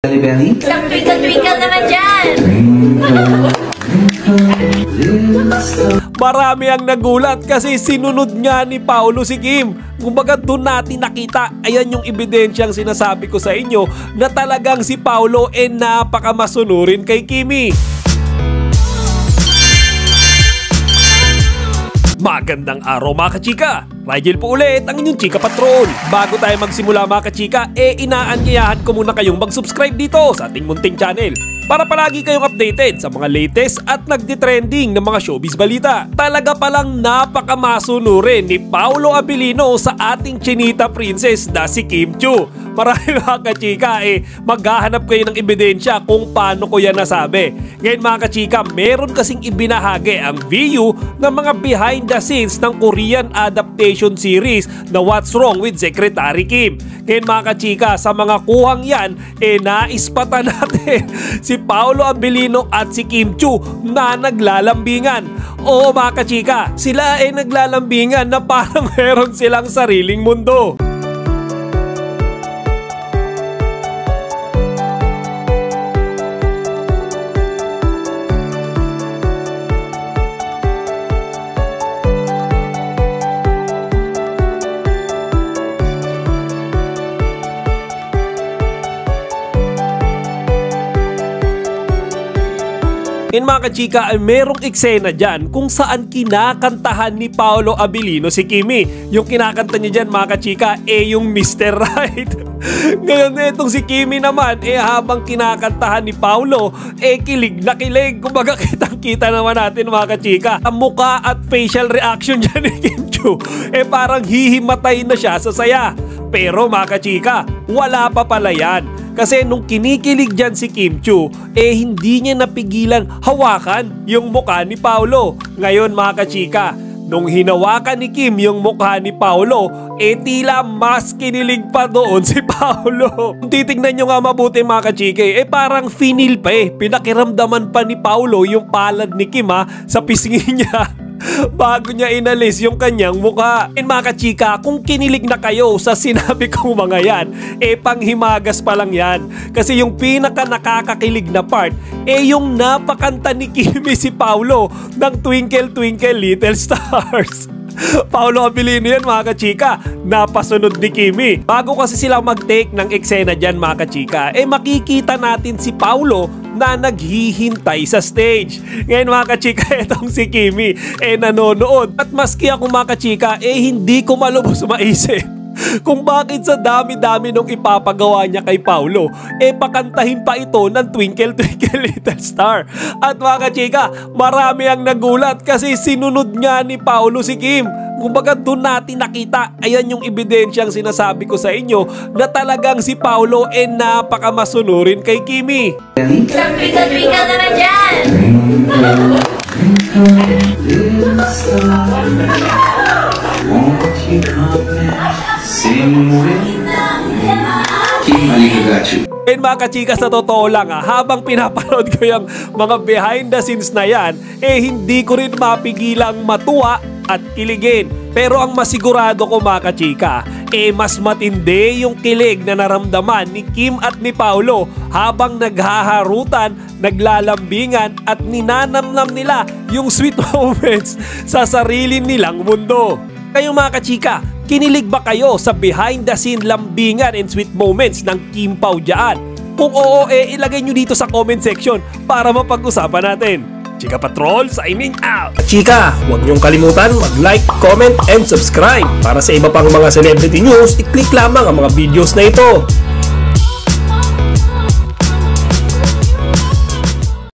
Belly? Isang twinkle-twinkle naman dyan! Marami ang nagulat kasi sinunod nga ni Paolo si Kim. Kumbaga doon natin nakita, ayan yung ebidensyang sinasabi ko sa inyo na talagang si Paolo napakamasunurin kay Kimi. Magandang araw mga kachika! Rigel po ulit ang inyong Chika Patrol. Bago tayo magsimula mga kachika, inaanyayahan ko muna kayong mag-subscribe dito sa ating munting channel para palagi kayong updated sa mga latest at nagtitrending na mga showbiz balita. Talaga palang napakamasunurin ni Paolo Abilino sa ating chinita princess na si Kim Chiu. Marami mga kachika maghahanap kayo ng ebidensya kung paano ko yan nasabi. Ngayon mga kachika, meron kasing ibinahagi ang VU ng mga behind the scenes ng Korean adaptation series na What's Wrong with Secretary Kim. Ngayon mga kachika, sa mga kuhang yan, naispata natin si Paolo Abilino at si Kim Chiu na naglalambingan. Oo mga kachika, sila naglalambingan na parang meron silang sariling mundo. In mga kachika, ay merong eksena dyan kung saan kinakantahan ni Paolo Abilino si Kimi. Yung kinakanta niya dyan mga kachika, yung Mr. Right. Ngayon itong si Kimi naman, habang kinakantahan ni Paolo, kilig na kilig. Kumbaga kitang-kita naman natin mga kachika, ang muka at facial reaction dyan ni Kim Chiu, parang hihimatay na siya sa saya. Pero mga kachika, wala pa pala yan. Kasi nung kinikilig dyan si Kim Chiu, hindi niya napigilan hawakan yung mukha ni Paolo. Ngayon mga kachika, nung hinawakan ni Kim yung mukha ni Paolo, tila mas kinilig pa doon si Paolo. Kung titignan nyo nga mabuti mga kachika, parang finil pa pinakiramdaman pa ni Paolo yung palad ni Kim sa pisngi niya bago niya inalis yung kanyang mukha. Mga kachika, kung kinilig na kayo sa sinabi kong mga yan, panghimagas pa lang yan. Kasi yung pinaka nakakakilig na part, yung napakanta ni Kimi si Paolo ng Twinkle Twinkle Little Stars. Paolo Abilino yan mga kachika, napasunod ni Kimi. Bago kasi sila mag-take ng eksena dyan mga kachika, makikita natin si Paolo na naghihintay sa stage. Ngayon mga kachika, itong si Kimi nanonood. At maski ako mga kachika, hindi ko malubos maisip kung bakit sa dami-dami nung ipapagawa niya kay Paolo, pakantahin pa ito ng Twinkle Twinkle Little Star. At mga kachika, marami ang nagulat kasi sinunod nga ni Paolo si Kim. Kumbaga doon natin nakita, ayan yung ebidensyang sinasabi ko sa inyo na talagang si Paolo napakamasunurin kay Kimi. Isang twinkle-twinkle naman dyan! Won't you come and sing with me? Kim, I got you. Mga kachika, sa totoo lang habang pinapanood ko yung mga behind the scenes na yan, hindi ko rin mapigilang matuwa at kiligin. Pero ang masigurado ko mga kachika, mas matindi yung kilig na naramdaman ni Kim at ni Paolo habang naghaharutan, naglalambingan at ninanamnam nila yung sweet moments sa sarili nilang mundo. Kayo mga kachika, kinilig ba kayo sa behind the scene lambingan and sweet moments ng Kim Pao dyan? Kung oo, ilagay nyo dito sa comment section para mapag-usapan natin. Chika Patrol, signing out! Chika, huwag niyong kalimutan mag-like, comment, and subscribe. Para sa iba pang mga celebrity news, i-click lamang ang mga videos na ito.